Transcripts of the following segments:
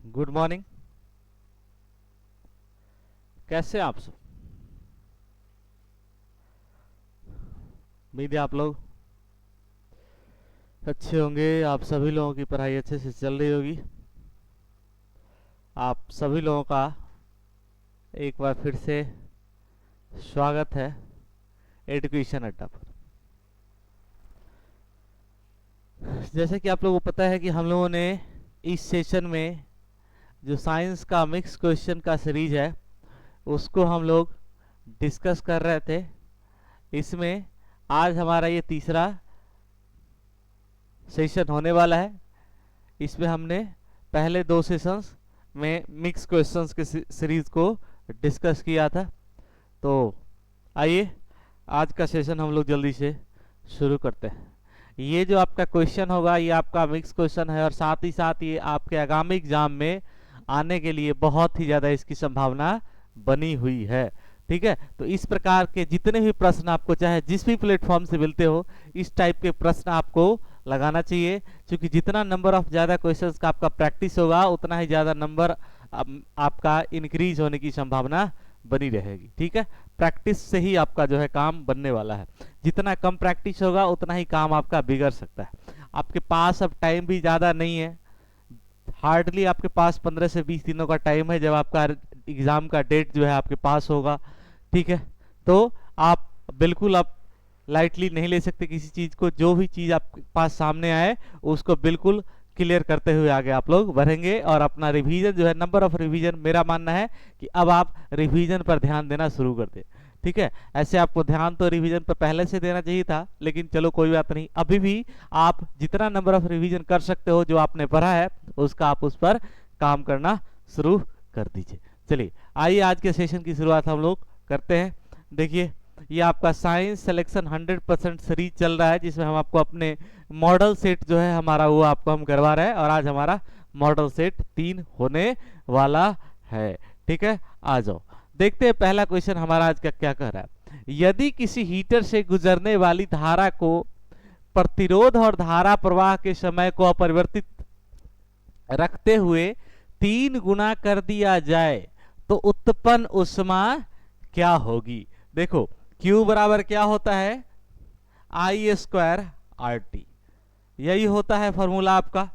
Good morning. कैसे हैं आप सब? उम्मीद है आप लोग अच्छे होंगे। आप सभी लोगों की पढ़ाई अच्छे से चल रही होगी। आप सभी लोगों का एक बार फिर से स्वागत है एजुकेशन अड्डा पर। जैसे कि आप लोगों को पता है कि हम लोगों ने इस सेशन में जो साइंस का मिक्स क्वेश्चन का सीरीज है उसको हम लोग डिस्कस कर रहे थे। इसमें आज हमारा ये तीसरा सेशन होने वाला है। इसमें हमने पहले दो सेशंस में मिक्स क्वेश्चंस के सीरीज को डिस्कस किया था। तो आइए आज का सेशन हम लोग जल्दी से शुरू करते हैं। ये जो आपका क्वेश्चन होगा ये आपका मिक्स क्वेश्चन है और साथ ही साथ ये आपके आगामी एग्जाम में आने के लिए बहुत ही ज़्यादा इसकी संभावना बनी हुई है। ठीक है, तो इस प्रकार के जितने भी प्रश्न आपको चाहे जिस भी प्लेटफॉर्म से मिलते हो इस टाइप के प्रश्न आपको लगाना चाहिए, क्योंकि जितना नंबर ऑफ ज़्यादा क्वेश्चंस का आपका प्रैक्टिस होगा उतना ही ज़्यादा नंबर आपका इंक्रीज होने की संभावना बनी रहेगी। ठीक है, प्रैक्टिस से ही आपका जो है काम बनने वाला है। जितना कम प्रैक्टिस होगा उतना ही काम आपका बिगड़ सकता है। आपके पास अब टाइम भी ज़्यादा नहीं है, हार्डली आपके पास 15 से 20 दिनों का टाइम है जब आपका एग्ज़ाम का डेट जो है आपके पास होगा। ठीक है, तो आप बिल्कुल आप लाइटली नहीं ले सकते किसी चीज़ को। जो भी चीज़ आपके पास सामने आए उसको बिल्कुल क्लियर करते हुए आगे आप लोग बढ़ेंगे और अपना रिवीजन जो है, नंबर ऑफ रिवीजन, मेरा मानना है कि अब आप रिवीजन पर ध्यान देना शुरू कर दें। ठीक है, ऐसे आपको ध्यान तो रिवीजन पर पहले से देना चाहिए था, लेकिन चलो कोई बात नहीं। अभी भी आप जितना नंबर ऑफ रिवीजन कर सकते हो जो आपने पढ़ा है उसका आप उस पर काम करना शुरू कर दीजिए। चलिए आइए आज के सेशन की शुरुआत हम लोग करते हैं। देखिए ये आपका साइंस सिलेक्शन 100% सीरीज चल रहा है जिसमें हम आपको अपने मॉडल सेट जो है हमारा वो आपको हम करवा रहे हैं और आज हमारा मॉडल सेट 3 होने वाला है। ठीक है, आ जाओ देखते हैं पहला क्वेश्चन हमारा आज का क्या कह रहा है। यदि किसी हीटर से गुजरने वाली धारा को प्रतिरोध और धारा प्रवाह के समय को अपरिवर्तित रखते हुए 3 गुना कर दिया जाए तो उत्पन्न ऊष्मा क्या होगी। देखो Q बराबर क्या होता है, I स्क्वायर RT, यही होता है फॉर्मूला आपका।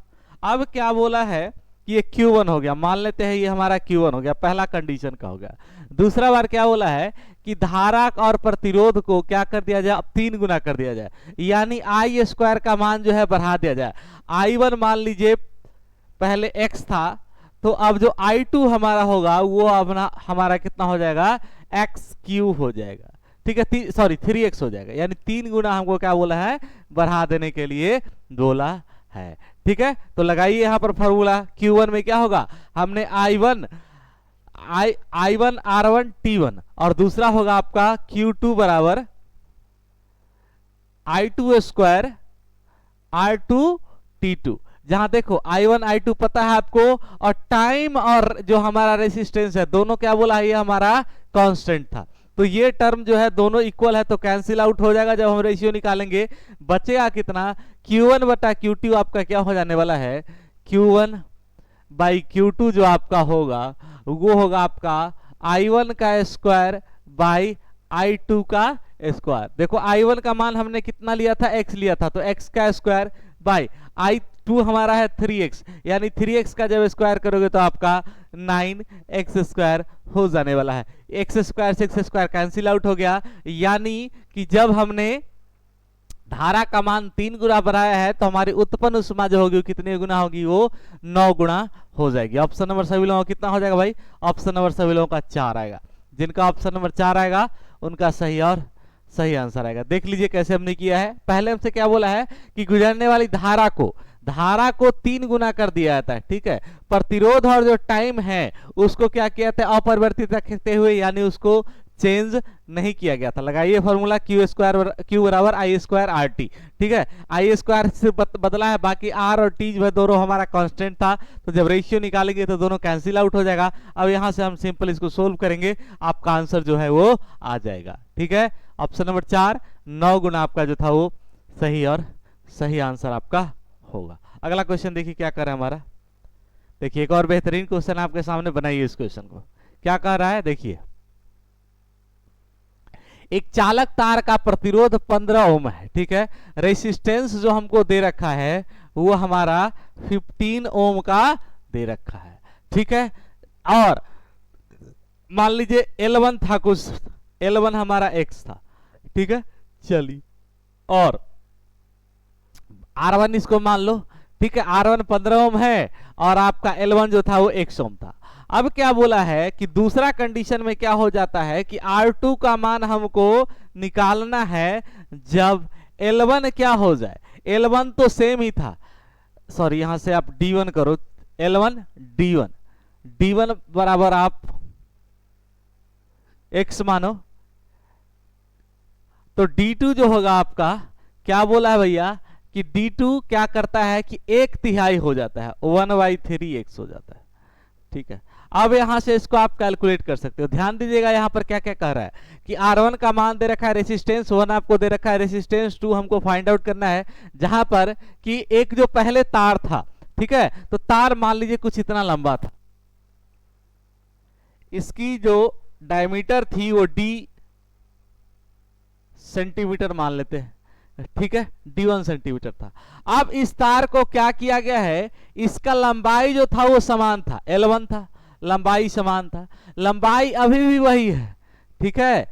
अब क्या बोला है कि ये Q1 हो गया, मान लेते हैं ये हमारा Q1 हो गया, पहला कंडीशन का हो गया। दूसरा बार क्या बोला है कि धारा और प्रतिरोध को क्या कर दिया जाए, अब 3 गुना कर दिया जाए, यानी I स्क्वायर का मान जो है बढ़ा दिया जाए। I1 मान लीजिए पहले x था, तो अब जो I2 हमारा होगा वो अपना हमारा कितना हो जाएगा, XQ हो जाएगा। ठीक है, सॉरी 3x हो जाएगा, यानी 3 गुना हमको क्या बोला है, बढ़ा देने के लिए बोला है। ठीक है, तो लगाइए यहाँ पर फॉर्मूला। Q1 में क्या होगा, हमने I1 R1 T1 और दूसरा होगा आपका Q2 बराबर I2 स्क्वायर R2 T2। जहां देखो I1 I2 पता है आपको, और टाइम और जो हमारा रेसिस्टेंस है दोनों क्या बोला है, ये हमारा कांस्टेंट था। तो ये टर्म जो है दोनों इक्वल है तो कैंसिल आउट हो जाएगा। जब हम रेशियो निकालेंगे बचेगा कितना, Q1 बटा Q2 आपका क्या हो जाने वाला है, Q1 बाई Q2 जो आपका होगा वो होगा आपका I1 का स्क्वायर बाई I2 का स्क्वायर। देखो I1 का मान हमने कितना लिया था, x लिया था, तो x का स्क्वायर बाई I2 हमारा है 3x, यानी 3x का जब स्क्वायर करोगे तो आपका 9x स्क्वायर हो जाने वाला है। x स्क्वायर से x स्क्वायर कैंसिल आउट हो गया, यानी कि जब हमने धारा का मान 3 गुना बढ़ाया है तो हमारी उत्पन्न ऊष्मा जो होगी कितने गुना होगी, वो 9 गुना हो जाएगी। ऑप्शन नंबर सभी लोगों का कितना हो जाएगा भाई, ऑप्शन नंबर सभी लोगों का 4 आएगा। जिनका ऑप्शन नंबर 4 आएगा उनका सही और सही आंसर आएगा। देख लीजिए कैसे हमने किया है। पहले हमसे क्या बोला है कि गुजरने वाली धारा को 3 गुना कर दिया जाता है। ठीक है, प्रतिरोध और जो टाइम है उसको क्या किया था, अपरिवर्तित रखते हुए, यानी उसको चेंज नहीं किया गया था। लगाइए फॉर्मूला Q बराबर I स्क्वायर RT। ठीक है, I स्क्वायर से बदला है, बाकी R और T जो है दोनों हमारा कांस्टेंट था, तो जब रेशियो निकालेंगे तो दोनों कैंसिल आउट हो जाएगा। अब यहां से हम सिंपल इसको सोल्व करेंगे, आपका आंसर जो है वो आ जाएगा। ठीक है, ऑप्शन नंबर 4 9 गुना आपका जो था वो सही और सही आंसर आपका होगा। अगला क्वेश्चन देखिए क्या कर रहा है हमारा। देखिए एक और बेहतरीन क्वेश्चन आपके सामने बनाइए इस क्वेश्चन को। क्या कह रहा है देखिए, एक चालक तार का प्रतिरोध 15 ओम है, ठीक है। रेसिस्टेंस जो हमको दे रखा है वो हमारा 15 ओम का दे रखा है, ठीक है। और मान लीजिए L1 था कुछ, L1 हमारा X था, ठीक है। चलिए और R1 इसको मान लो, ठीक है। R1 15 ओम है और आपका L1 जो था वो X ओम था। अब क्या बोला है कि दूसरा कंडीशन में क्या हो जाता है कि R2 का मान हमको निकालना है जब L1 क्या हो जाए, L1 तो सेम ही था, सॉरी यहां से आप D1 करो, L1 D1, D1 बराबर आप X मानो, तो D2 जो होगा आपका, क्या बोला है भैया कि D2 क्या करता है कि 1/3 हो जाता है, 1/3x हो जाता है, ठीक है। अब यहां से इसको आप कैलकुलेट कर सकते हो। ध्यान दीजिएगा यहां पर क्या क्या कह रहा है कि R1 का मान दे रखा है, रेसिस्टेंस 1 आपको दे रखा है, रेसिस्टेंस 2 हमको फाइंड आउट करना है, जहां पर कि एक जो पहले तार था, ठीक है, तो तार मान लीजिए कुछ इतना लंबा था, इसकी जो डायमीटर थी वो D सेंटीमीटर मान लेते हैं, ठीक है, D1 सेंटीमीटर था। अब इस तार को क्या किया गया है, इसका लंबाई जो था वो समान था, L1 था, लंबाई समान था, लंबाई अभी भी वही है, ठीक है,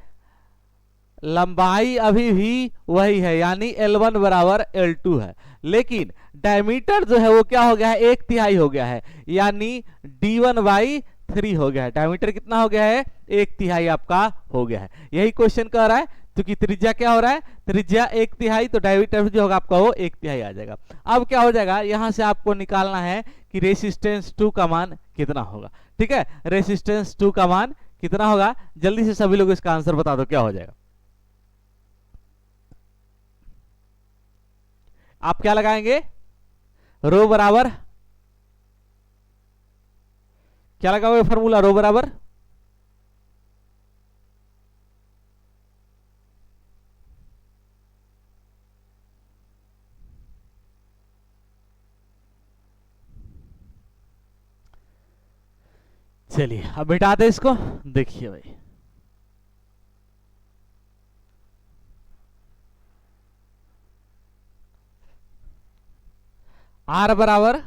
लंबाई अभी भी वही है, यानी L1 बराबर L2 है, लेकिन डायमीटर जो है वो क्या हो गया है, 1/3 हो गया है, यानी D1/3 हो गया है। डायमीटर कितना हो गया है, 1/3 आपका हो गया है। यही क्वेश्चन कह रहा है, क्योंकि त्रिज्या क्या हो रहा है, त्रिज्या 1/3, तो डायमीटर जो होगा आपका वो 1/3 आ जाएगा। अब क्या हो जाएगा, यहां से आपको निकालना है कि रेसिस्टेंस 2 का मान कितना होगा, ठीक है। रेसिस्टेंस 2 का मान कितना होगा, जल्दी से सभी लोग इसका आंसर बता दो, क्या हो जाएगा। आप क्या लगाएंगे, रो बराबर क्या लगाओगे फॉर्मूला, रो बराबर चलिए अब मिटाते इसको, देखिए भाई R बराबर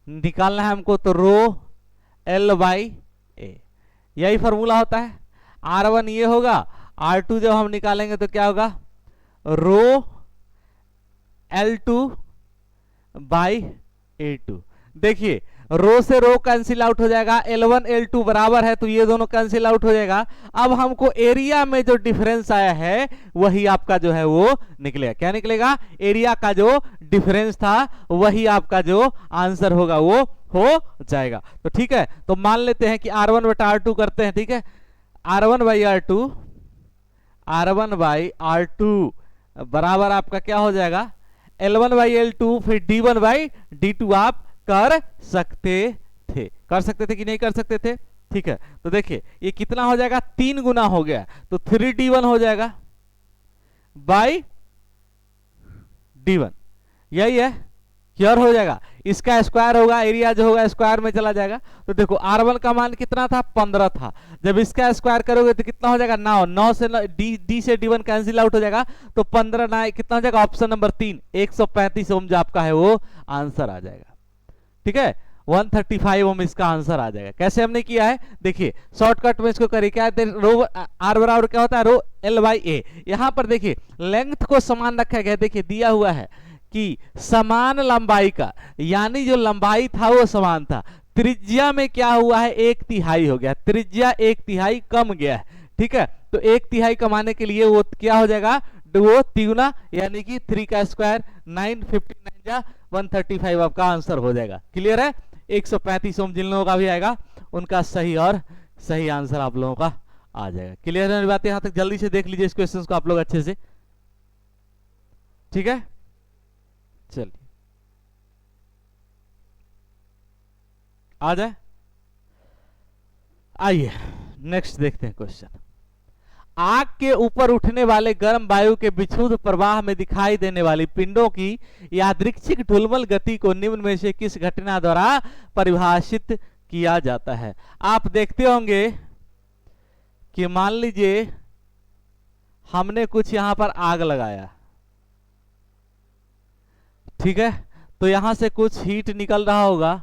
निकालना है हमको, तो रो L/A, यही फॉर्मूला होता है। R1 ये होगा, R2 जब हम निकालेंगे तो क्या होगा, रो L2/A2। देखिए रो से रो कैंसिल आउट हो जाएगा, L1 L2 बराबर है तो ये दोनों कैंसिल आउट हो जाएगा। अब हमको एरिया में जो डिफरेंस आया है वही आपका जो है वो निकलेगा, क्या निकलेगा, एरिया का जो डिफरेंस था वही आपका जो आंसर होगा वो हो जाएगा। तो ठीक है, तो मान लेते हैं कि R1/R2 करते हैं, ठीक है। R1/R2, R1/R2 बराबर आपका क्या हो जाएगा, L1/L2, फिर D1/D2 आप कर सकते थे, कर सकते थे कि नहीं कर सकते थे, ठीक है। तो देखिए ये कितना हो जाएगा, 3 गुना हो गया, तो 3D1 हो जाएगा बाई D1, यही है, क्लियर हो जाएगा। इसका स्क्वायर होगा, एरिया जो होगा स्क्वायर में चला जाएगा। तो देखो R1 का मान कितना था, 15 था, जब इसका स्क्वायर करोगे तो कितना हो जाएगा, 9, 9 से D से D1 कैंसिल आउट हो जाएगा, तो 15 9 कितना हो जाएगा, ऑप्शन नंबर 3 135 ओम जो आपका है वो आंसर आ जाएगा, ठीक है। 135 ओम इसका आंसर आ जाएगा। कैसे हमने किया है, देखिए शॉर्टकट में इसको करिए, क्या रो R बराबर क्या होता है, रो L/A। यहां पर देखिए लेंथ को समान रखा गया, देखिए दिया हुआ है कि समान लंबाई का, यानी जो लंबाई था वो समान था, त्रिज्या में क्या हुआ है, 1/3 हो गया, त्रिज्या 1/3 कम गया है, ठीक है। तो 1/3 कमाने के लिए वो क्या हो जाएगा, वो तिगुना, यानी कि 3 का स्क्वायर 9, 59 जा 135 आपका आंसर हो जाएगा। क्लियर है, 135 ओम जिन लोगों का भी आएगा उनका सही और सही आंसर आप लोगों का आ जाएगा। क्लियर है बात, यहां तक जल्दी से देख लीजिए इस क्वेश्चन को आप लोग अच्छे से, ठीक है। चलिए आ जाए, आइए नेक्स्ट देखते हैं क्वेश्चन। आग के ऊपर उठने वाले गर्म वायु के विक्षुब्ध प्रवाह में दिखाई देने वाली पिंडों की यादृच्छिक ढुलमुल गति को निम्न में से किस घटना द्वारा परिभाषित किया जाता है? आप देखते होंगे कि मान लीजिए हमने कुछ यहां पर आग लगाया, ठीक है, तो यहां से कुछ हीट निकल रहा होगा,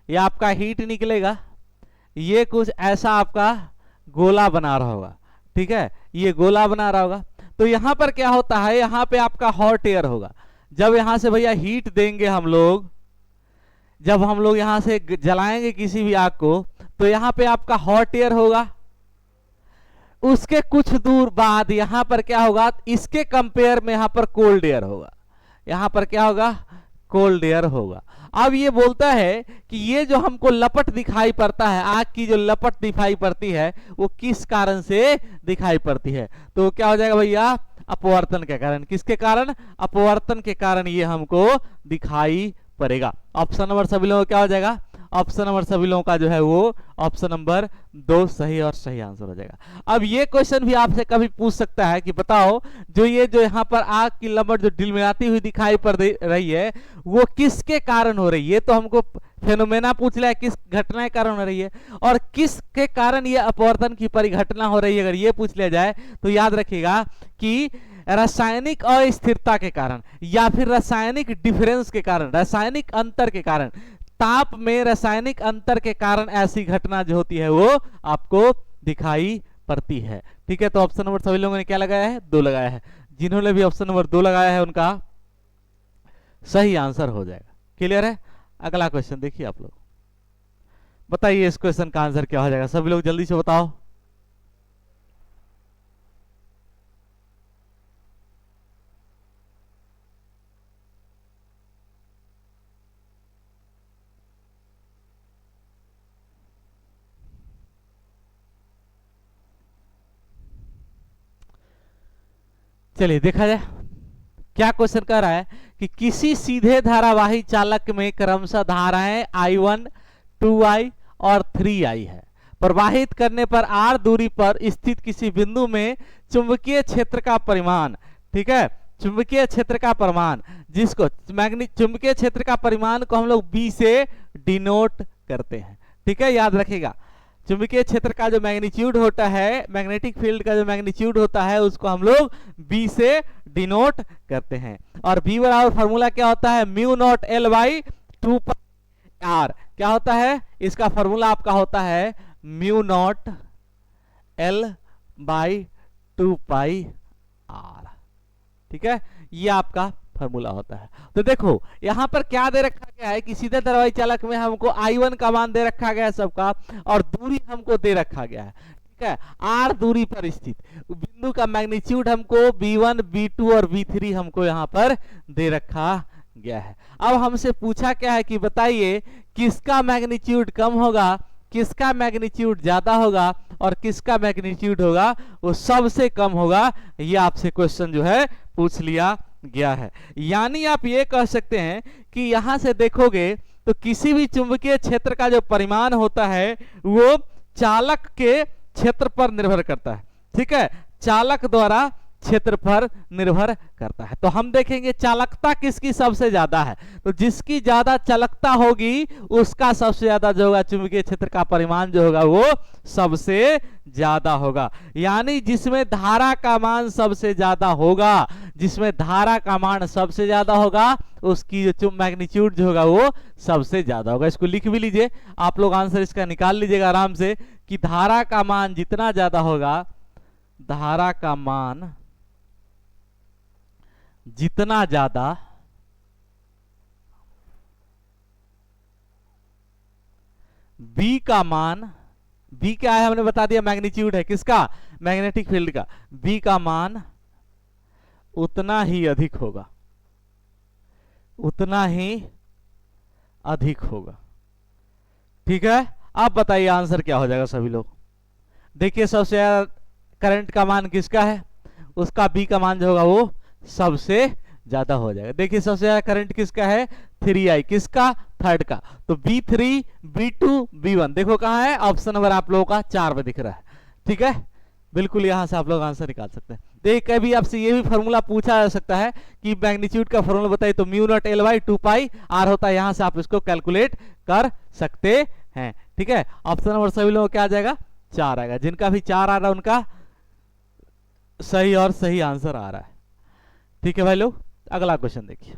या आपका हीट निकलेगा, ये कुछ ऐसा आपका गोला बना रहा होगा, ठीक है, ये गोला बना रहा होगा। तो यहां पर क्या होता है, यहां पे आपका हॉट एयर होगा। जब यहां से भैया हीट देंगे हम लोग, जब हम लोग यहां से जलाएंगे किसी भी आग को, तो यहां पे आपका हॉट एयर होगा। उसके कुछ दूर बाद यहां पर क्या होगा, इसके कंपेयर में यहां पर कोल्ड एयर होगा। यहां पर क्या होगा, कोल्ड एयर होगा। अब ये बोलता है कि ये जो हमको लपट दिखाई पड़ता है, आग की जो लपट दिखाई पड़ती है, वो किस कारण से दिखाई पड़ती है? तो क्या हो जाएगा भैया, अपवर्तन के कारण। किसके कारण? अपवर्तन के कारण ये हमको दिखाई पड़ेगा। ऑप्शन नंबर सभी लोगों का क्या हो जाएगा? ऑप्शन नंबर सभी लोगों का जो है वो ऑप्शन नंबर 2 सही और सही आंसर हो जाएगा। अब ये क्वेश्चन भी आपसे कभी पूछ सकता है कि बताओ जो ये जो यहाँ पर आग की लपट जो ढिलमिलाती हुई दिखाई पड़ रही है, वो किसके कारण हो रही है? तो हमको फेनोमेना पूछ लिया है, किस घटना के कारण हो रही है, और किसके कारण ये अपवर्तन की परिघटना हो रही है। अगर ये पूछ लिया जाए तो याद रखिएगा कि रासायनिक अस्थिरता के कारण या फिर रासायनिक डिफरेंस के कारण, रासायनिक अंतर के कारण, ताप में रासायनिक अंतर के कारण ऐसी घटना जो होती है वो आपको दिखाई पड़ती है। ठीक है, तो ऑप्शन नंबर सभी लोगों ने क्या लगाया है? 2 लगाया है। जिन्होंने भी ऑप्शन नंबर 2 लगाया है उनका सही आंसर हो जाएगा। क्लियर है? अगला क्वेश्चन देखिए आप लोग, बताइए इस क्वेश्चन का आंसर क्या हो जाएगा? सभी लोग जल्दी से बताओ। चलिए देखा जाए क्या क्वेश्चन कर रहा है कि किसी सीधे धारावाही चालक में क्रमशः धाराएं I1, 2I और 3I है। प्रवाहित करने पर R दूरी पर स्थित किसी बिंदु में चुंबकीय क्षेत्र का परिमाण, ठीक है, चुंबकीय क्षेत्र का परिमाण, जिसको चुंबकीय क्षेत्र का परिमाण को हम लोग B से डिनोट करते हैं। ठीक है, याद रखिएगा चुंबकीय क्षेत्र का जो मैग्नीट्यूड होता है, मैग्नेटिक फील्ड का जो मैग्नीट्यूड होता है, उसको हम लोग B से डिनोट करते हैं। और B बराबर फॉर्मूला क्या होता है? Mu naught L by 2 R। क्या होता है? इसका फॉर्मूला आपका होता है mu naught L by 2 pi R। ठीक है, ये आपका फॉर्मूला होता है। तो देखो यहां पर क्या दे रखा गया है कि सीधे धारावाही चालक में हमको I1 का मान दे रखा गया है सबका, और दूरी हमको दे रखा गया है। ठीक है, R दूरी पर स्थित बिंदु का मैग्नीट्यूड हमको B1, B2 और B3 हमको यहां पर दे रखा गया है। अब हमसे पूछा क्या है कि बताइए किसका मैग्नीट्यूड कम होगा, किसका मैग्नीट्यूड ज्यादा होगा, और किसका मैग्नीट्यूड होगा वो सबसे कम होगा। ये आपसे क्वेश्चन जो है पूछ लिया गया है। यानी आप ये कह सकते हैं कि यहां से देखोगे तो किसी भी चुंबकीय क्षेत्र का जो परिमाण होता है वो चालक के क्षेत्र पर निर्भर करता है। ठीक है, चालक द्वारा क्षेत्र पर निर्भर करता है। तो हम देखेंगे चालकता किसकी सबसे ज्यादा है, तो जिसकी ज्यादा चालकता होगी उसका सबसे ज्यादा जो होगा चुंबकीय क्षेत्र का परिमाण जो होगा वो सबसे ज्यादा होगा। यानी जिसमें धारा का मान सबसे ज्यादा होगा, जिसमें धारा का मान सबसे ज्यादा होगा उसकी जो मैग्नीट्यूड जो होगा वो सबसे ज्यादा होगा। इसको लिख भी लीजिए, आप लोग आंसर इसका निकाल लीजिएगा आराम से कि धारा का मान जितना ज्यादा होगा, धारा का मान जितना ज्यादा B का मान, B क्या है हमने बता दिया, मैग्नीट्यूड है किसका? मैग्नेटिक फील्ड का। B का मान उतना ही अधिक होगा, उतना ही अधिक होगा। ठीक है, अब बताइए आंसर क्या हो जाएगा सभी लोग। देखिए सबसे ज्यादा करंट का मान किसका है, उसका B का मान जो होगा वो सबसे ज्यादा हो जाएगा। देखिए सबसे ज्यादा करंट किसका है? 3I, किसका? थर्ड का। तो B3, B2, B1 देखो कहां है? ऑप्शन नंबर आप लोगों का 4 पे दिख रहा है। ठीक है, बिल्कुल यहां से आप लोग आंसर निकाल सकते हैं। देखिए कभी आपसे ये भी फॉर्मूला पूछा जा सकता है कि मैग्नीट्यूड का फॉर्मूला बताइए, तो mu naught L by 2 pi R होता है, यहां से आप इसको कैलकुलेट कर सकते हैं। ठीक है, ऑप्शन नंबर सभी लोगों को क्या आ जाएगा, 4 आएगा। जिनका भी 4 आ रहा है उनका सही और सही आंसर आ रहा है। ठीक है भाई लोग, अगला क्वेश्चन देखिए।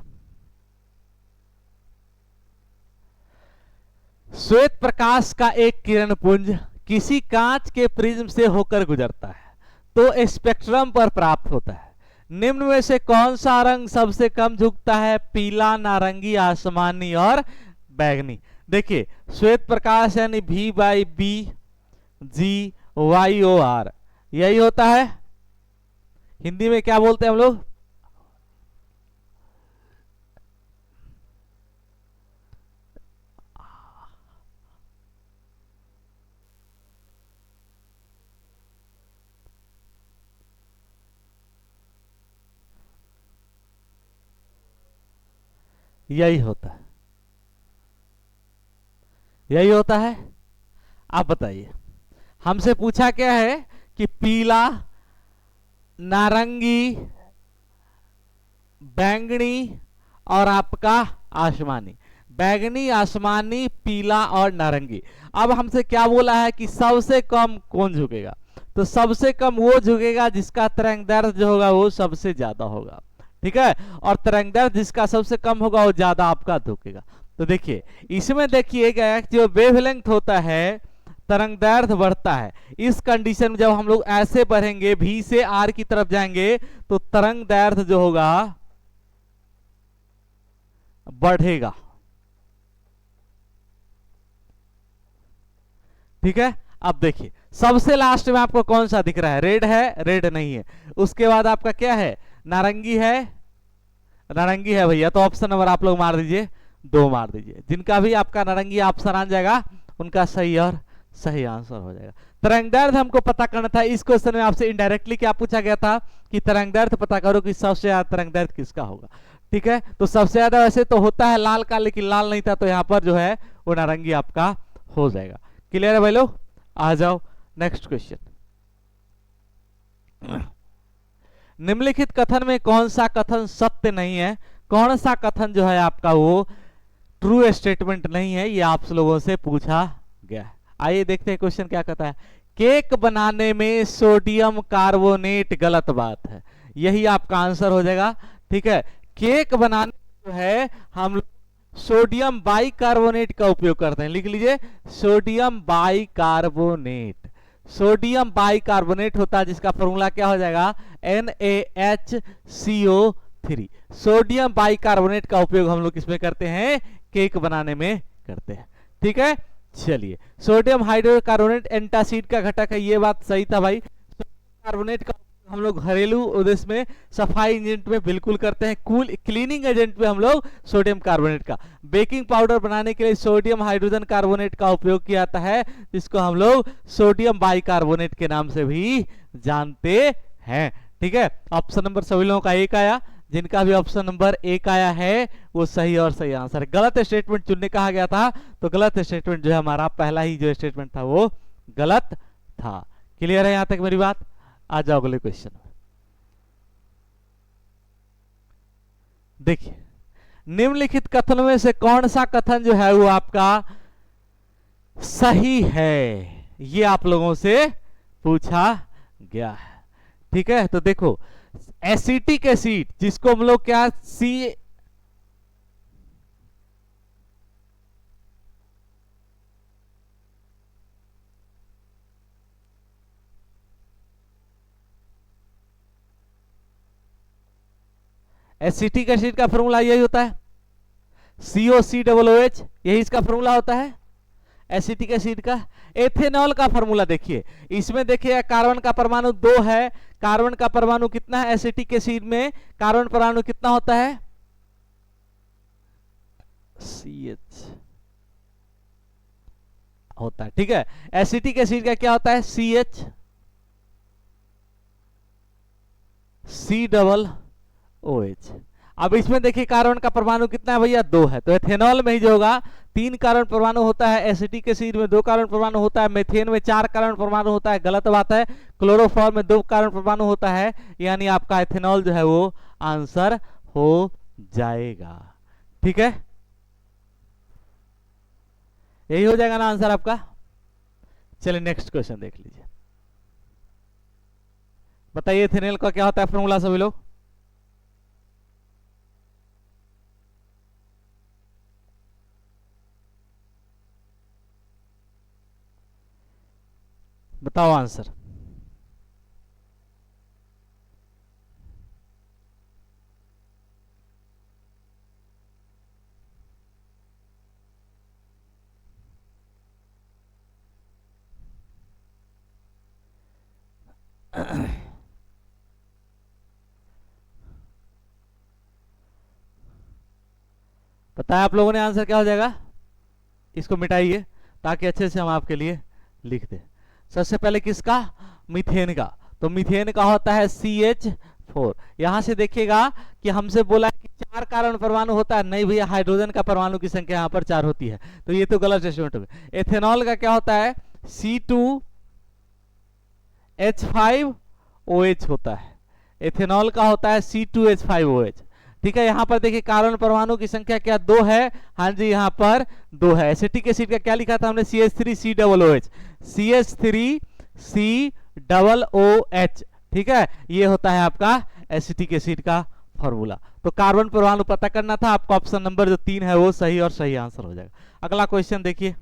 श्वेत प्रकाश का एक किरण पुंज किसी कांच के प्रिज्म से होकर गुजरता है तो स्पेक्ट्रम पर प्राप्त होता है। निम्न में से कौन सा रंग सबसे कम झुकता है, पीला, नारंगी, आसमानी और बैगनी। देखिए श्वेत प्रकाश यानी V I B G Y O R, यही होता है। हिंदी में क्या बोलते हैं हम लोग, यही होता है, यही होता है। आप बताइए, हमसे पूछा क्या है कि पीला, नारंगी, बैंगनी और आपका आसमानी। बैंगनी, आसमानी, पीला और नारंगी। अब हमसे क्या बोला है कि सबसे कम कौन झुकेगा, तो सबसे कम वो झुकेगा जिसका तरंगदैर्घ्य जो होगा वो सबसे ज्यादा होगा। ठीक है, और तरंगदैर्घ्य जिसका सबसे कम होगा वो ज्यादा आपका झुकेगा। तो देखिए इसमें देखिएगा जो वेवलेंथ होता है, तरंगदैर्घ्य बढ़ता है। इस कंडीशन में जब हम लोग ऐसे बढ़ेंगे, V से R की तरफ जाएंगे, तो तरंगदैर्घ्य जो होगा बढ़ेगा। ठीक है, अब देखिए सबसे लास्ट में आपको कौन सा दिख रहा है, रेड है, रेड नहीं है। उसके बाद आपका क्या है, नारंगी है, नारंगी है भैया, तो ऑप्शन नंबर आप लोग मार दीजिए, 2 मार दीजिए। जिनका भी आपका नारंगी ऑप्शन आ जाएगा उनका सही और सही आंसर हो जाएगा। तरंगदैर्घ्य हमको पता करना था। इस क्वेश्चन में आपसे इनडायरेक्टली क्या पूछा गया था कि तरंगदैर्घ्य पता करो कि सबसे ज्यादा तरंगदैर्घ्य किसका होगा। ठीक है, तो सबसे ज्यादा वैसे तो होता है लाल का, लेकिन लाल नहीं था, तो यहाँ पर जो है वो नारंगी आपका हो जाएगा। क्लियर है भाई लोग, आ जाओ नेक्स्ट क्वेश्चन। निम्नलिखित कथन में कौन सा कथन सत्य नहीं है, कौन सा कथन जो है आपका वो ट्रू स्टेटमेंट नहीं है, ये आप लोगों से पूछा गया है। आइए देखते हैं क्वेश्चन क्या कहता है। केक बनाने में सोडियम कार्बोनेट गलत बात है, यही आपका आंसर हो जाएगा। ठीक है, केक बनाने जो है हम लोग सोडियम बाइकार्बोनेट का उपयोग करते हैं, लिख लीजिए सोडियम बाइकार्बोनेट। सोडियम बाइकार्बोनेट होता है जिसका फॉर्मूला क्या हो जाएगा, NaHCO3। सोडियम बाइकार्बोनेट का उपयोग हम लोग किसमें करते हैं, केक बनाने में करते हैं। ठीक है, चलिए सोडियम हाइड्रोकार्बोनेट एंटासिड का घटक है, ये बात सही था भाई। कार्बोनेट का हम लोग घरेलू उद्देश्य में, सफाई एजेंट में बिल्कुल करते हैं, कूल क्लीनिंग एजेंट में हम लोग सोडियम कार्बोनेट का। बेकिंग पाउडर बनाने के लिए सोडियम हाइड्रोजन कार्बोनेट का उपयोग किया जाता है, जिसको हम लोग सोडियम बाइकार्बोनेट के नाम से भी जानते हैं। ठीक है, ऑप्शन नंबर सभी लोगों का 1 आया। जिनका भी ऑप्शन नंबर 1 आया है वो सही और सही आंसर है। गलत स्टेटमेंट चुनने कहा गया था, तो गलत स्टेटमेंट जो है हमारा पहला ही जो स्टेटमेंट था वो गलत था। क्लियर है यहां तक मेरी बात, आ जाओ अगले क्वेश्चन में। देखिए निम्नलिखित कथनों में से कौन सा कथन जो है वो आपका सही है, ये आप लोगों से पूछा गया है। ठीक है, तो देखो एसिटिक एसिड जिसको हम लोग क्या सी एसिटिक एसिड का फॉर्मूला यही होता है, COCOOH, यही इसका फॉर्मूला होता है एसिटिक एसिड का। एथेनॉल का फॉर्मूला देखिए, इसमें देखिए कार्बन का परमाणु 2 है, कार्बन का परमाणु कितना है एसिटिक एसिड में, कार्बन परमाणु कितना होता है CH होता है। ठीक है, एसिटिक एसिड का क्या होता है CH COOH। अब इसमें देखिए कार्बन का परमाणु कितना है भैया 2 है, तो एथेनॉल में ही जो होगा 3 कार्बन परमाणु होता है, एसिटिक एसिड में 2 कार्बन परमाणु होता है, मेथेन में 4 कार्बन परमाणु होता है, गलत बात है। क्लोरोफॉर्म में 2 कार्बन परमाणु होता है, यानी आपका एथेनॉल जो है वो आंसर हो जाएगा। ठीक है, यही हो जाएगा ना आंसर आपका। चलिए नेक्स्ट क्वेश्चन देख लीजिए। बताइए एथेनॉल का क्या होता है फॉर्मूला सभी लोग। बताओ आंसर। बताया आप लोगों ने आंसर क्या हो जाएगा। इसको मिटाइए ताकि अच्छे से हम आपके लिए लिख दें। सबसे पहले किसका, मीथेन का। तो मीथेन का होता है CH4। यहां से देखिएगा कि हमसे बोला है कि 4 कार्बन परमाणु होता है, नहीं भैया हाइड्रोजन का परमाणु की संख्या यहाँ पर 4 होती है, तो ये तो गलत स्टेटमेंट हो गया। एथेनॉल का क्या होता है, C2H5OH होता है। एथेनॉल का होता है C2H5OH। ठीक है, यहाँ पर देखिए कार्बन परमाणु की संख्या क्या 2 है। हाँ जी, यहाँ पर 2 है। एसिटिक एसिड का क्या लिखा था हमने, CH3COOH, CH3COOH। ठीक है, ये होता है आपका एसिटिक एसिड का फॉर्मूला। तो कार्बन परमाणु पता करना था आपको, ऑप्शन नंबर जो 3 है वो सही और सही आंसर हो जाएगा। अगला क्वेश्चन देखिए,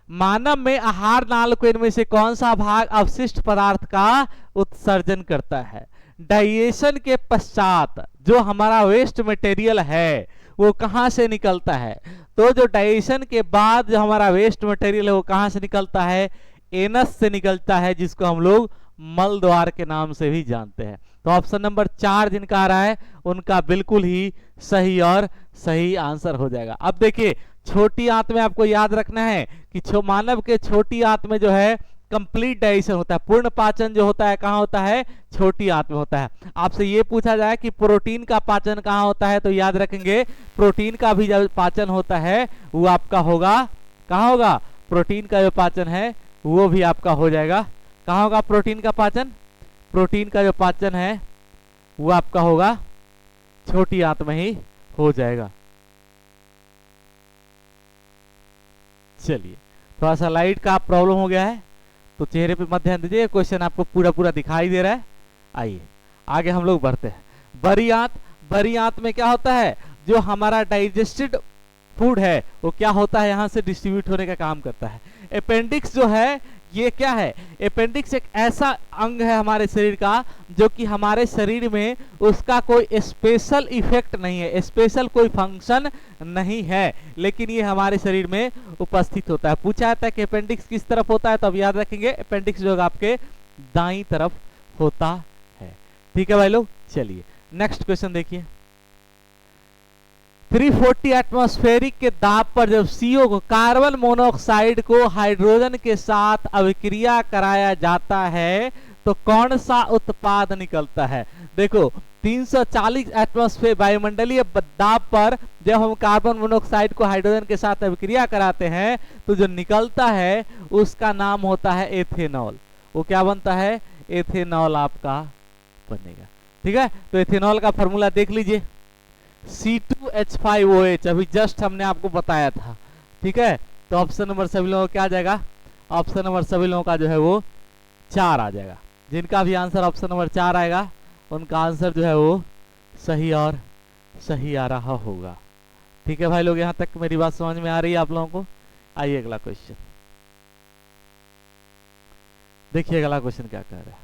मानव में आहार नाल को इनमें से कौन सा भाग अवशिष्ट पदार्थ का उत्सर्जन करता है। डाइजेशन के पश्चात जो हमारा वेस्ट मटेरियल है वो कहां से निकलता है। तो जो डाइजेशन के बाद जो हमारा वेस्ट मटेरियल है वो कहां से निकलता है, एनस से निकलता है, जिसको हम लोग मल द्वार के नाम से भी जानते हैं। तो ऑप्शन नंबर 4 जिनका आ रहा है उनका बिल्कुल ही सही और सही आंसर हो जाएगा। अब देखिए छोटी आंत में आपको याद रखना है कि मानव के छोटी आंत में जो है कंप्लीट डाइजेशन होता है, पूर्ण पाचन जो होता है कहाँ होता है, छोटी आंत में होता है। आपसे ये पूछा जाए कि प्रोटीन का पाचन कहाँ होता है, तो याद रखेंगे प्रोटीन का भी जो पाचन होता है वो आपका होगा, कहाँ होगा, प्रोटीन का जो पाचन है वो भी आपका हो जाएगा, कहाँ होगा प्रोटीन का पाचन। प्रोटीन का जो पाचन है वो आपका होगा छोटी आंत में ही हो जाएगा। चलिए, थोड़ा सा लाइट का प्रॉब्लम हो गया है तो चेहरे पे मत ध्यान दीजिए, क्वेश्चन आपको पूरा पूरा दिखाई दे रहा है। आइए आगे हम लोग बढ़ते हैं। बड़ी आंत, बड़ी आंत में क्या होता है, जो हमारा डाइजेस्टेड फूड है वो क्या होता है, यहां से डिस्ट्रीब्यूट होने का काम करता है। अपेंडिक्स जो है ये क्या है, अपेंडिक्स एक ऐसा अंग है हमारे शरीर का जो कि हमारे शरीर में उसका कोई स्पेशल इफेक्ट नहीं है, स्पेशल कोई फंक्शन नहीं है, लेकिन ये हमारे शरीर में उपस्थित होता है। पूछा जाता है कि अपेंडिक्स किस तरफ होता है, तो अब याद रखेंगे अपेंडिक्स जो आपके दाईं तरफ होता है। ठीक है भाई लोग, चलिए नेक्स्ट क्वेश्चन देखिए। 340 एटमॉस्फेरिक के दाब पर जब CO को कार्बन मोनोऑक्साइड को हाइड्रोजन के साथ अभिक्रिया कराया जाता है तो कौन सा उत्पाद निकलता है। देखो 340 एटमॉस्फेयर वायुमंडलीय दाब पर जब हम कार्बन मोनोऑक्साइड को हाइड्रोजन के साथ अभिक्रिया कराते हैं तो जो निकलता है उसका नाम होता है एथेनॉल। वो क्या बनता है, एथेनॉल आपका बनेगा। ठीक है, तो एथेनॉल का फॉर्मूला देख लीजिए, C2H5OH, अभी जस्ट हमने आपको बताया था। ठीक है, तो ऑप्शन नंबर सभी लोगों का क्या आ जाएगा, ऑप्शन नंबर सभी लोगों का जो है वो 4 आ जाएगा। जिनका भी आंसर ऑप्शन नंबर 4 आएगा उनका आंसर जो है वो सही और सही आ रहा होगा। ठीक है भाई लोग, यहाँ तक मेरी बात समझ में आ रही है आप लोगों को। आइए अगला क्वेश्चन देखिए, अगला क्वेश्चन क्या कह रहा है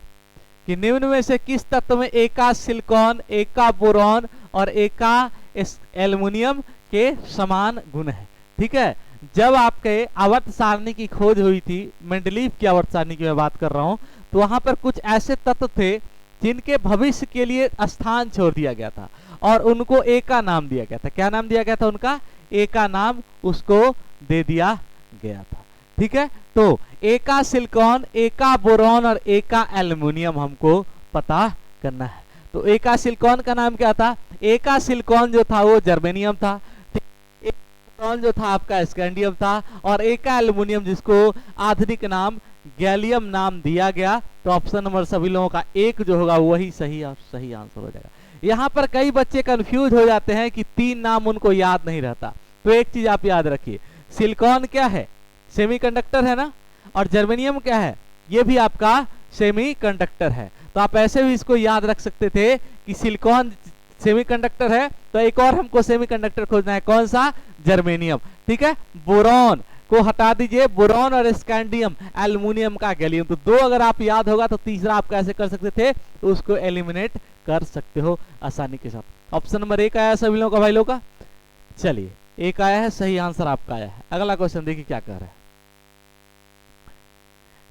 कि निम्न में से किस तत्व में एका सिलिकॉन, एका बोरॉन और एका एल्युमिनियम के समान गुण है। ठीक है, जब आपके आवर्त सारणी की खोज हुई थी, मेंडलीव की आवर्त सारणी की मैं बात कर रहा हूं, तो वहां पर कुछ ऐसे तत्व थे जिनके भविष्य के लिए स्थान छोड़ दिया गया था और उनको एका नाम दिया गया था। क्या नाम दिया गया था उनका, एका नाम उसको दे दिया गया था। ठीक है, तो एका सिलिकॉन, एका बोरॉन और एका एल्युमिनियम हमको पता करना है। तो एका सिलिकॉन का नाम क्या था, एका सिलिकॉन जो था वो जर्मेनियम था। बोरॉन जो था आपका स्कैंडियम था, और एक का एल्युमिनियम जिसको आधुनिक नाम गैलियम नाम दिया गया। तो ऑप्शन नंबर सभी लोगों का एक जो होगा वही सही और सही आंसर हो जाएगा। यहाँ पर कई बच्चे कंफ्यूज हो जाते हैं कि तीन नाम उनको याद नहीं रहता। तो एक चीज आप याद रखिए, सिलिकॉन क्या है, सेमीकंडक्टर है ना, और जर्मेनियम क्या है, ये भी आपका सेमीकंडक्टर है। तो आप ऐसे भी इसको याद रख सकते थे कि सिलिकॉन सेमीकंडक्टर है, तो एक और हमको सेमीकंडक्टर खोजना है, कौन सा, जर्मेनियम। ठीक है, बोरॉन को हटा दीजिए, बोरॉन और स्कैंडियम, एल्युमिनियम का गैलियम। तो दो अगर आप याद होगा तो तीसरा आप कैसे कर सकते थे, उसको एलिमिनेट कर सकते हो आसानी के साथ। ऑप्शन नंबर एक आया सभी लोगों का, भाई लोगों का। चलिए, एक आया है, सही आंसर आपका आया है। अगला क्वेश्चन देखिए क्या कह रहा है।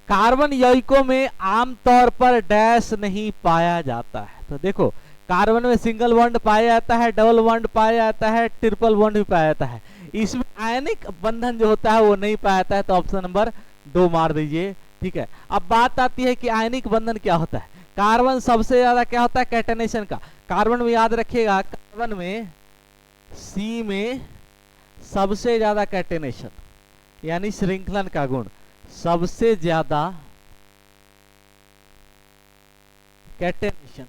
कार्बन यौगिकों में आमतौर पर डैश नहीं पाया जाता है। तो देखो, कार्बन में सिंगल बॉन्ड पाया जाता है, डबल बॉन्ड पाया जाता है, ट्रिपल बॉन्ड भी पाया जाता है। इसमें आयनिक बंधन जो होता है वो नहीं पाया जाता है। तो ऑप्शन नंबर 2 मार दीजिए। ठीक है, अब बात आती है कि आयनिक बंधन क्या होता है। कार्बन सबसे ज्यादा क्या होता है, कैटेनेशन का। कार्बन में याद रखिएगा, कार्बन में सी में सबसे ज्यादा कैटेनेशन यानी श्रृंखलन का गुण, सबसे ज्यादा कैटेनेशन,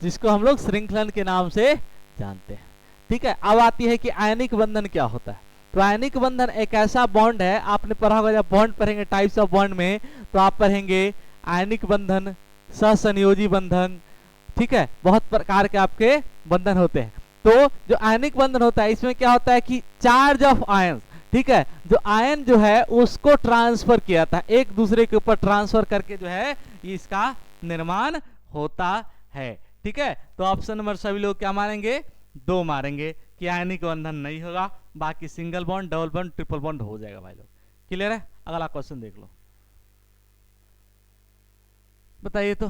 जिसको हम लोग श्रृंखलन के नाम से जानते हैं। ठीक है, अब आती है कि आयनिक बंधन क्या होता है। तो आयनिक बंधन एक ऐसा बॉन्ड है, आपने पढ़ा होगा, जब बॉन्ड पढ़ेंगे टाइप्स ऑफ बॉन्ड में, तो आप पढ़ेंगे आयनिक बंधन, सहसंयोजी बंधन। ठीक है, बहुत प्रकार के आपके बंधन होते हैं। तो जो आयनिक बंधन होता है, इसमें क्या होता है कि चार्ज ऑफ आयन, ठीक है, जो आयन जो है उसको ट्रांसफर किया था, एक दूसरे के ऊपर ट्रांसफर करके जो है इसका निर्माण होता है। ठीक है, तो ऑप्शन नंबर सभी लोग क्या मारेंगे, 2 मारेंगे कि आयनिक बंधन नहीं होगा, बाकी single bond, double bond, triple bond हो जाएगा। भाई लोग क्लियर है। अगला क्वेश्चन देख लो, बताइए तो,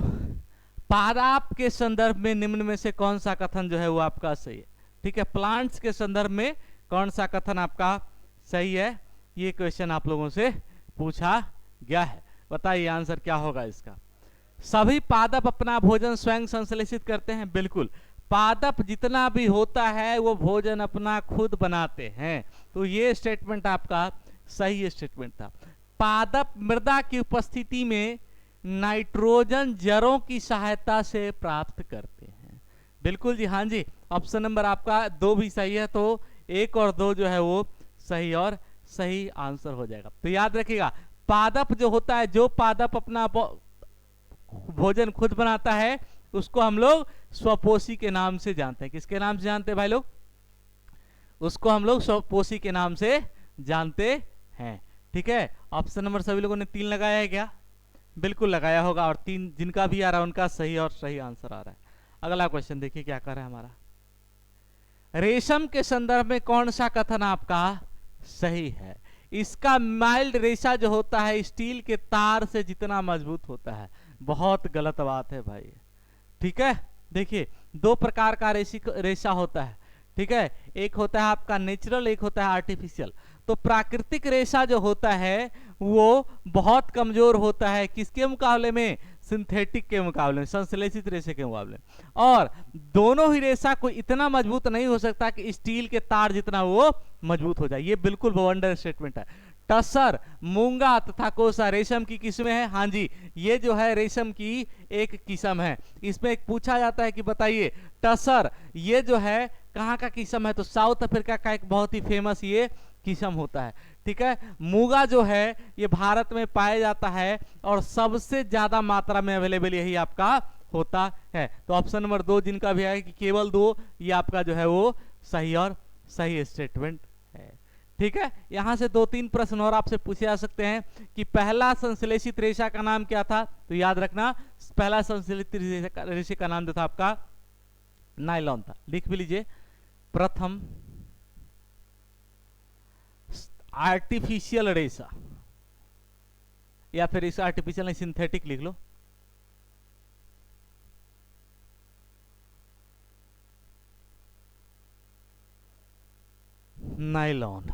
पादप के संदर्भ में निम्न में से कौन सा कथन जो है वो आपका सही है। ठीक है, प्लांट्स के संदर्भ में कौन सा कथन आपका सही है, ये क्वेश्चन आप लोगों से पूछा गया है। बताइए आंसर क्या होगा इसका। सभी पादप अपना भोजन स्वयं संश्लेषित करते हैं। बिल्कुल, पादप जितना भी होता है वो भोजन अपना खुद बनाते हैं। तो ये स्टेटमेंट आपका सही स्टेटमेंट था। पादप मृदा की उपस्थिति में नाइट्रोजन जड़ों की सहायता से प्राप्त करते हैं। बिल्कुल जी, हाँ जी, ऑप्शन नंबर आपका 2 भी सही है। तो 1 और 2 जो है वो सही और सही आंसर हो जाएगा। तो याद रखिएगा, पादप जो होता है, जो पादप अपना भोजन खुद बनाता है, उसको हम लोग स्वपोषी के नाम से जानते हैं। किसके नाम से जानते हैं भाई लोग, उसको हम लोग स्वपोषी के नाम से जानते हैं। ठीक है, ऑप्शन नंबर सभी लोगों ने 3 लगाया है क्या, बिल्कुल लगाया होगा, और 3 जिनका भी आ रहा है उनका सही और सही आंसर आ रहा है। अगला क्वेश्चन देखिए क्या कर रहा है हमारा। रेशम के संदर्भ में कौन सा कथन आपका सही है। इसका माइल्ड रेशा जो होता है स्टील के तार से जितना मजबूत होता है। बहुत गलत बात है भाई। ठीक है, देखिए 2 प्रकार का रेशा होता है। ठीक है, एक होता है आपका नेचुरल, एक होता है आर्टिफिशियल। तो प्राकृतिक रेशा जो होता है वो बहुत कमजोर होता है, किसके मुकाबले में, सिंथेटिक के मुकाबले में, संश्लेषित रेशे के मुकाबले में। और दोनों ही रेशा कोई इतना मजबूत नहीं हो सकता कि स्टील के तार जितना वो मजबूत हो जाए। ये बिल्कुल बवंडर स्टेटमेंट है। टसर, मूंगा तथा कोसा रेशम की किस्में हैं। हाँ जी, ये जो है रेशम की एक किस्म है। इसमें एक पूछा जाता है कि बताइए टसर ये जो है कहाँ का किस्म है, तो साउथ अफ्रीका का एक बहुत ही फेमस ये किस्म होता है। ठीक है, मूंगा जो है ये भारत में पाया जाता है और सबसे ज्यादा मात्रा में अवेलेबल यही आपका होता है। तो ऑप्शन नंबर 2 जिनका भी है कि केवल 2, ये आपका जो है वो सही और सही स्टेटमेंट है। ठीक है, यहां से 2-3 प्रश्न और आपसे पूछे जा सकते हैं कि पहला संश्लेषित रेशा का नाम क्या था। तो याद रखना, पहला संश्लेषित रेशे का नाम जो था आपका नायलॉन था। लिख भी लीजिए, प्रथम आर्टिफिशियल रेशा, या फिर इस आर्टिफिशियल नहीं सिंथेटिक लिख लो। नायलॉन।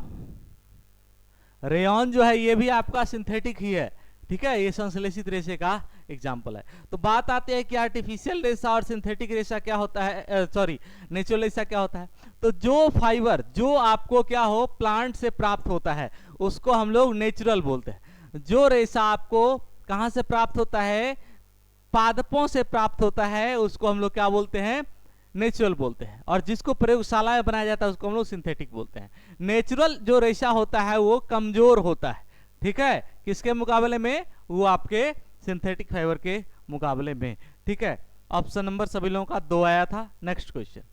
रेयॉन जो है ये भी आपका सिंथेटिक ही है। ठीक है, ये संश्लेषित रेशे का एग्जाम्पल है। तो बात आती है कि आर्टिफिशियल रेशा और सिंथेटिक रेशा क्या होता है, सॉरी नेचुरल रेशा क्या होता है। तो जो फाइबर जो आपको क्या हो प्लांट से प्राप्त होता है उसको हम लोग नेचुरल बोलते हैं। जो रेशा आपको कहां से प्राप्त होता है, पादपों से प्राप्त होता है, उसको हम लोग क्या बोलते हैं, नेचुरल बोलते हैं। और जिसको प्रयोगशाला में बनाया जाता है उसको हम लोग सिंथेटिक बोलते हैं। नेचुरल जो रेशा होता है वो कमजोर होता है, ठीक है, किसके मुकाबले में, वो आपके सिंथेटिक फाइबर के मुकाबले में, ठीक है। ऑप्शन नंबर सभी लोगों का 2 आया था। नेक्स्ट क्वेश्चन,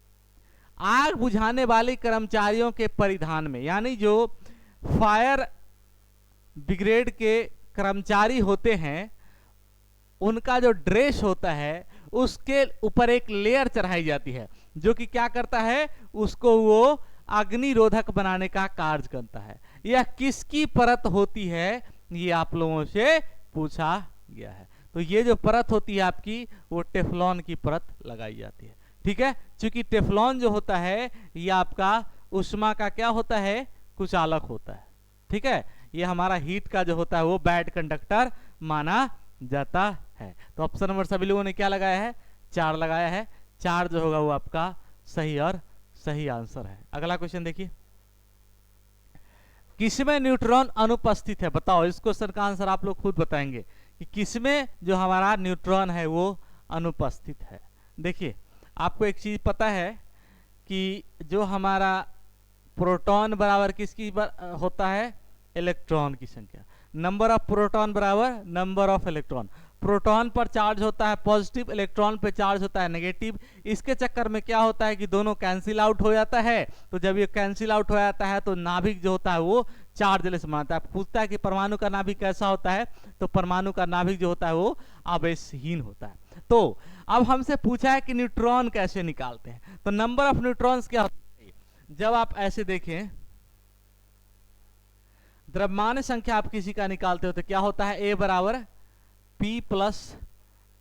आग बुझाने वाले कर्मचारियों के परिधान में, यानी जो फायर ब्रिगेड के कर्मचारी होते हैं उनका जो ड्रेस होता है उसके ऊपर एक लेयर चढ़ाई जाती है जो कि क्या करता है, उसको वो अग्निरोधक बनाने का कार्य करता है। यह किसकी परत होती है, ये आप लोगों से पूछा गया है। तो ये जो परत होती है आपकी वो टेफ्लॉन की परत लगाई जाती है, ठीक है। क्योंकि टेफ्लॉन जो होता है ये आपका उष्मा का क्या होता है, कुचालक होता है, ठीक है। ये हमारा हीट का जो होता है वो बैड कंडक्टर माना जाता है। तो ऑप्शन नंबर सभी लोगों ने क्या लगाया है, 4 लगाया है। 4 जो होगा वो आपका सही और सही आंसर है। अगला क्वेश्चन देखिए, किसमें न्यूट्रॉन अनुपस्थित है, बताओ। इस क्वेश्चन का आंसर आप लोग खुद बताएंगे कि किसमें जो हमारा न्यूट्रॉन है वो अनुपस्थित है। देखिए आपको एक चीज पता है कि जो हमारा प्रोटॉन बराबर किसकी होता है, इलेक्ट्रॉन की संख्या। नंबर ऑफ प्रोटॉन बराबर नंबर ऑफ इलेक्ट्रॉन। प्रोटॉन पर चार्ज होता है पॉजिटिव, इलेक्ट्रॉन पर चार्ज होता है नेगेटिव। इसके चक्कर में क्या होता है कि दोनों कैंसिल आउट हो जाता है। तो जब ये कैंसिल आउट हो जाता है तो नाभिक जो होता है वो चार्जलेस मानता है। पूछता है कि परमाणु का नाभिक कैसा होता है, तो परमाणु का नाभिक जो होता है वो आवेशहीन होता है। तो अब हमसे पूछा है कि न्यूट्रॉन कैसे निकालते हैं। तो नंबर ऑफ न्यूट्रॉन्स क्या होता है, जब आप ऐसे देखें द्रव्यमान संख्या आप किसी का निकालते हो तो क्या होता है, ए बराबर पी प्लस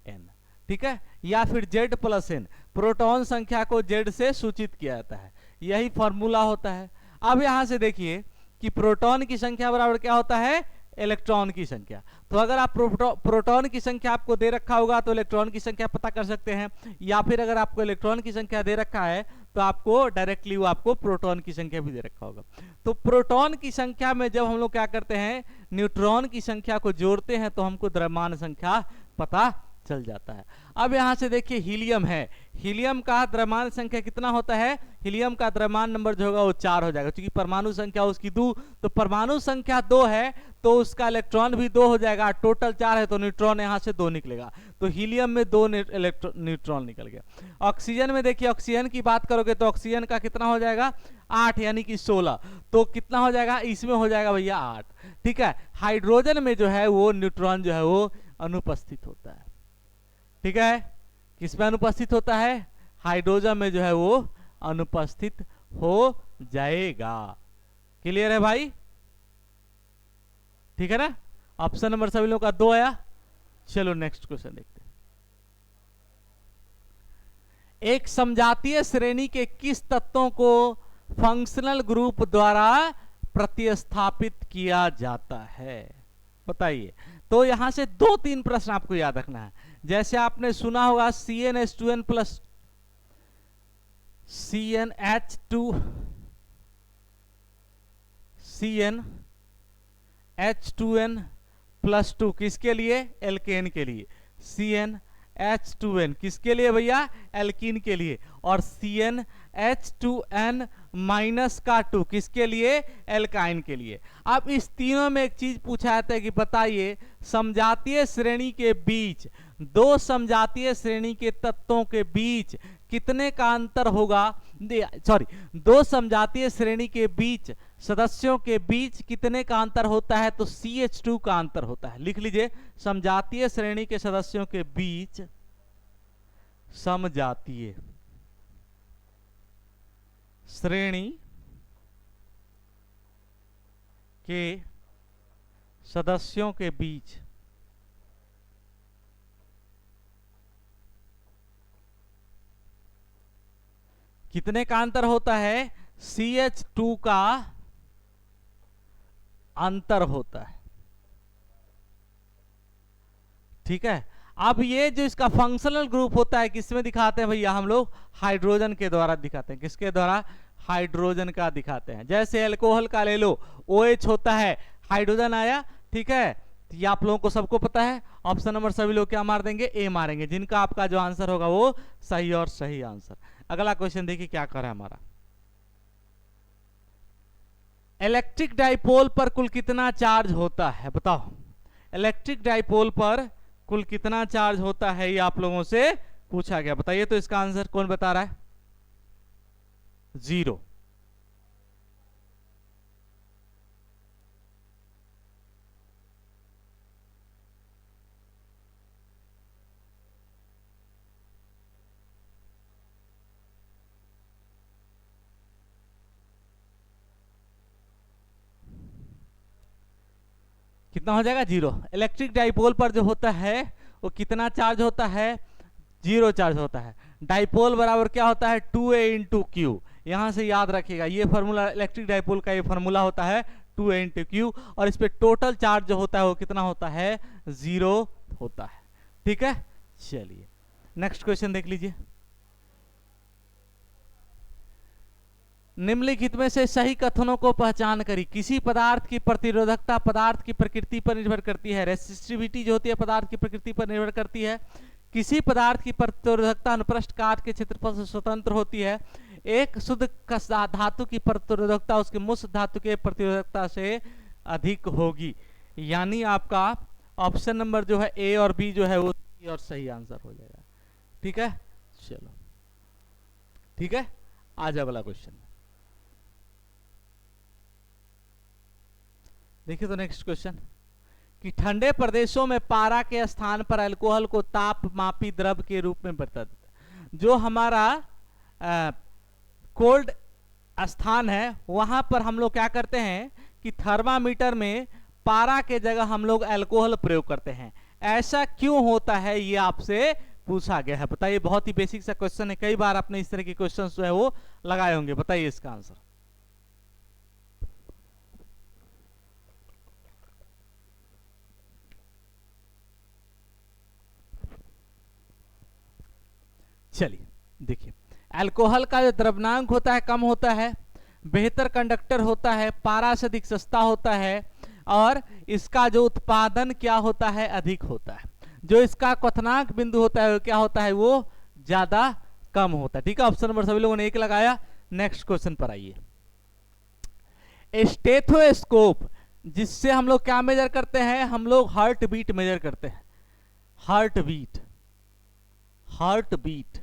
एन, ठीक है, या फिर जेड प्लस एन। प्रोटॉन संख्या को जेड से सूचित किया जाता है, यही फॉर्मूला होता है। अब यहां से देखिए कि प्रोटॉन की संख्या बराबर क्या होता है, इलेक्ट्रॉन की संख्या। तो अगर आप प्रोटॉन की संख्या आपको दे रखा होगा तो इलेक्ट्रॉन की संख्या पता कर सकते हैं, या फिर अगर आपको इलेक्ट्रॉन की संख्या दे रखा है तो आपको डायरेक्टली वो आपको प्रोटॉन की संख्या भी दे रखा होगा। तो प्रोटॉन की संख्या में जब हम लोग क्या करते हैं, न्यूट्रॉन की संख्या को जोड़ते हैं तो हमको द्रव्यमान संख्या पता चल जाता है। अब यहां से देखिए हीलियम है, हीलियम का द्रव्यमान संख्या कितना होता है, हीलियम का द्रव्यमान नंबर जो होगा वो 4 हो जाएगा, क्योंकि परमाणु संख्या उसकी 2, तो परमाणु संख्या 2 है तो उसका इलेक्ट्रॉन भी 2 हो जाएगा। टोटल 4 है तो न्यूट्रॉन यहां से 2 निकलेगा, तो हीलियम में 2 न्यूट्रॉन निकल गया। ऑक्सीजन में देखिए, ऑक्सीजन की बात करोगे तो ऑक्सीजन का कितना हो जाएगा, 8 यानी कि 16, तो कितना हो जाएगा, इसमें हो जाएगा भैया 8, ठीक है। हाइड्रोजन में जो है वो न्यूट्रॉन जो है वो अनुपस्थित होता है, ठीक है। किसमें अनुपस्थित होता है, हाइड्रोजन में जो है वो अनुपस्थित हो जाएगा। क्लियर है भाई, ठीक है ना। ऑप्शन नंबर सभी लोगों का 2 आया। चलो नेक्स्ट क्वेश्चन देखते हैं, एक समजातीय श्रेणी के किस तत्वों को फंक्शनल ग्रुप द्वारा प्रतिस्थापित किया जाता है, बताइए। तो यहां से 2-3 प्रश्न आपको याद रखना है। जैसे आपने सुना होगा CnH2n प्लस CnH2n प्लस 2 किसके लिए, एल्केन के लिए। CnH2n किसके लिए भैया, एल्कीन के लिए। और CnH2n माइनस का 2 किसके लिए, एल्काइन के लिए। अब इस तीनों में एक चीज पूछा जाता है कि बताइए समजातीय श्रेणी के बीच, 2 समजातीय श्रेणी के तत्वों के बीच कितने का अंतर होगा, सॉरी 2 समजातीय श्रेणी के बीच सदस्यों के बीच कितने का अंतर होता है, तो CH2 का अंतर होता है। लिख लीजिए, समजातीय श्रेणी के सदस्यों के बीच, समजातीय श्रेणी के सदस्यों के बीच कितने का अंतर होता है, CH2 का अंतर होता है, ठीक है। अब ये जो इसका फंक्शनल ग्रुप होता है किसमें दिखाते हैं भैया हम लोग, हाइड्रोजन के द्वारा दिखाते हैं। किसके द्वारा, हाइड्रोजन का दिखाते हैं। जैसे अल्कोहल का ले लो, OH होता है, हाइड्रोजन आया, ठीक है, तो ये आप लोगों को सबको पता है। ऑप्शन नंबर सभी लोग क्या मार देंगे, ए मारेंगे, जिनका आपका जो आंसर होगा वो सही और सही आंसर। अगला क्वेश्चन देखिए क्या कर रहा है हमारा। इलेक्ट्रिक डाइपोल पर कुल कितना चार्ज होता है, बताओ। इलेक्ट्रिक डाइपोल पर कुल कितना चार्ज होता है, ये आप लोगों से पूछा गया। बताइए तो इसका आंसर कौन बता रहा है, 0। कितना हो जाएगा, 0। इलेक्ट्रिक डाइपोल पर जो होता है वो कितना चार्ज होता है, 0 चार्ज होता है। डाइपोल बराबर क्या होता है, 2a इंटू क्यू। यहां से याद रखिएगा, ये फॉर्मूला इलेक्ट्रिक डाइपोल का ये फॉर्मूला होता है 2a इंटू क्यू, और इस पे टोटल चार्ज जो होता है वो कितना होता है, 0 होता है। ठीक है, चलिए नेक्स्ट क्वेश्चन देख लीजिए। निम्नलिखित में से सही कथनों को पहचान करी। किसी पदार्थ की प्रतिरोधकता पदार्थ की प्रकृति पर निर्भर करती है। रेसिस्टिविटी जो होती है पदार्थ की प्रकृति पर निर्भर करती है। किसी पदार्थ की प्रतिरोधकता अनुप्रस्थ काट के क्षेत्रफल से स्वतंत्र होती है। एक शुद्ध धातु की प्रतिरोधकता उसके मुक्त धातु के प्रतिरोधकता से अधिक होगी। यानी आपका ऑप्शन नंबर जो है ए और बी जो है वो और सही आंसर हो जाएगा। ठीक है, चलो ठीक है, आ जाओ अगला क्वेश्चन। देखिए तो नेक्स्ट क्वेश्चन कि ठंडे प्रदेशों में पारा के स्थान पर अल्कोहल को ताप मापी द्रव के रूप में बरता देता है। जो हमारा कोल्ड स्थान है वहां पर हम लोग क्या करते हैं कि थर्मामीटर में पारा के जगह हम लोग अल्कोहल प्रयोग करते हैं। ऐसा क्यों होता है ये आपसे पूछा गया है। बताइए, बहुत ही बेसिक सा क्वेश्चन है, कई बार आपने इस तरह के क्वेश्चन जो है वो लगाए होंगे। बताइए इसका आंसर। चलिए देखिए, अल्कोहल का जो द्रव्यनांक होता है कम होता है, बेहतर कंडक्टर होता है, पारा से अधिक सस्ता होता है, और इसका जो उत्पादन क्या होता है, अधिक होता है। जो इसका क्वथनांक बिंदु होता है क्या होता है, वो ज्यादा कम होता है। ठीक है, ऑप्शन नंबर सभी लोगों ने 1 लगाया। नेक्स्ट क्वेश्चन पर आइए। स्टेथोस्कोप, जिससे हम लोग क्या मेजर करते हैं, हम लोग हार्ट बीट मेजर करते हैं। हार्ट बीट, हार्ट बीट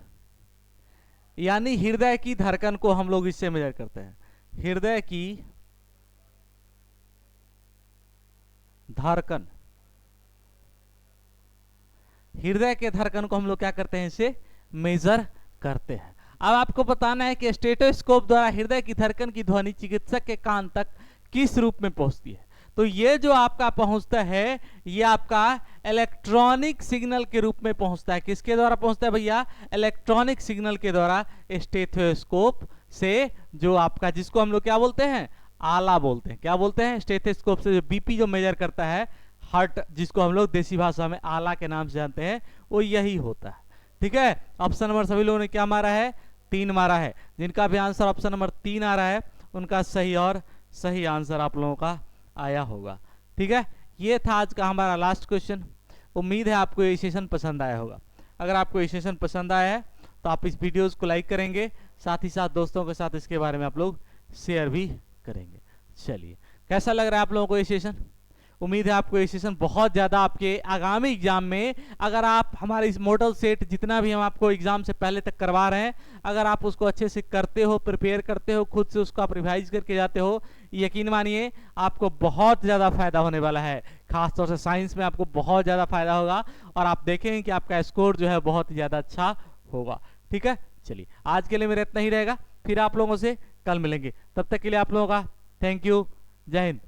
यानी हृदय की धड़कन को हम लोग इससे मेजर करते हैं। हृदय की धड़कन, हृदय के धड़कन को हम लोग क्या करते हैं, इसे मेजर करते हैं। अब आपको बताना है कि स्टेथोस्कोप द्वारा हृदय की धड़कन की ध्वनि चिकित्सक के कान तक किस रूप में पहुंचती है। तो ये जो आपका पहुंचता है ये आपका इलेक्ट्रॉनिक सिग्नल के रूप में पहुंचता है। किसके द्वारा पहुंचता है भैया, इलेक्ट्रॉनिक सिग्नल के द्वारा स्टेथोस्कोप से, जो आपका जिसको हम लोग क्या बोलते हैं, आला बोलते हैं। क्या बोलते हैं, स्टेथोस्कोप से जो बीपी जो मेजर करता है, हार्ट जिसको हम लोग देसी भाषा में आला के नाम से जानते हैं, वो यही होता है। ठीक है, ऑप्शन नंबर सभी लोगों ने क्या मारा है, 3 मारा है। जिनका भी आंसर ऑप्शन नंबर 3 आ रहा है उनका सही और सही आंसर आप लोगों का आया होगा। ठीक है, ये था आज का हमारा लास्ट क्वेश्चन। उम्मीद है आपको ये सेशन पसंद आया होगा। अगर आपको ये सेशन पसंद आया है तो आप इस वीडियोस को लाइक करेंगे, साथ ही साथ दोस्तों के साथ इसके बारे में आप लोग शेयर भी करेंगे। चलिए, कैसा लग रहा है आप लोगों को ये सेशन। उम्मीद है आपको ये सेशन बहुत ज़्यादा आपके आगामी एग्जाम में, अगर आप हमारे इस मॉडल सेट जितना भी हम आपको एग्जाम से पहले तक करवा रहे हैं, अगर आप उसको अच्छे से करते हो, प्रिपेयर करते हो, खुद से उसको आप रिवाइज करके जाते हो, यकीन मानिए आपको बहुत ज़्यादा फायदा होने वाला है। खासतौर से साइंस में आपको बहुत ज़्यादा फायदा होगा और आप देखेंगे कि आपका स्कोर जो है बहुत ही ज़्यादा अच्छा होगा। ठीक है, चलिए आज के लिए मेरा इतना ही रहेगा, फिर आप लोगों से कल मिलेंगे। तब तक के लिए आप लोगों का थैंक यू, जय हिंद।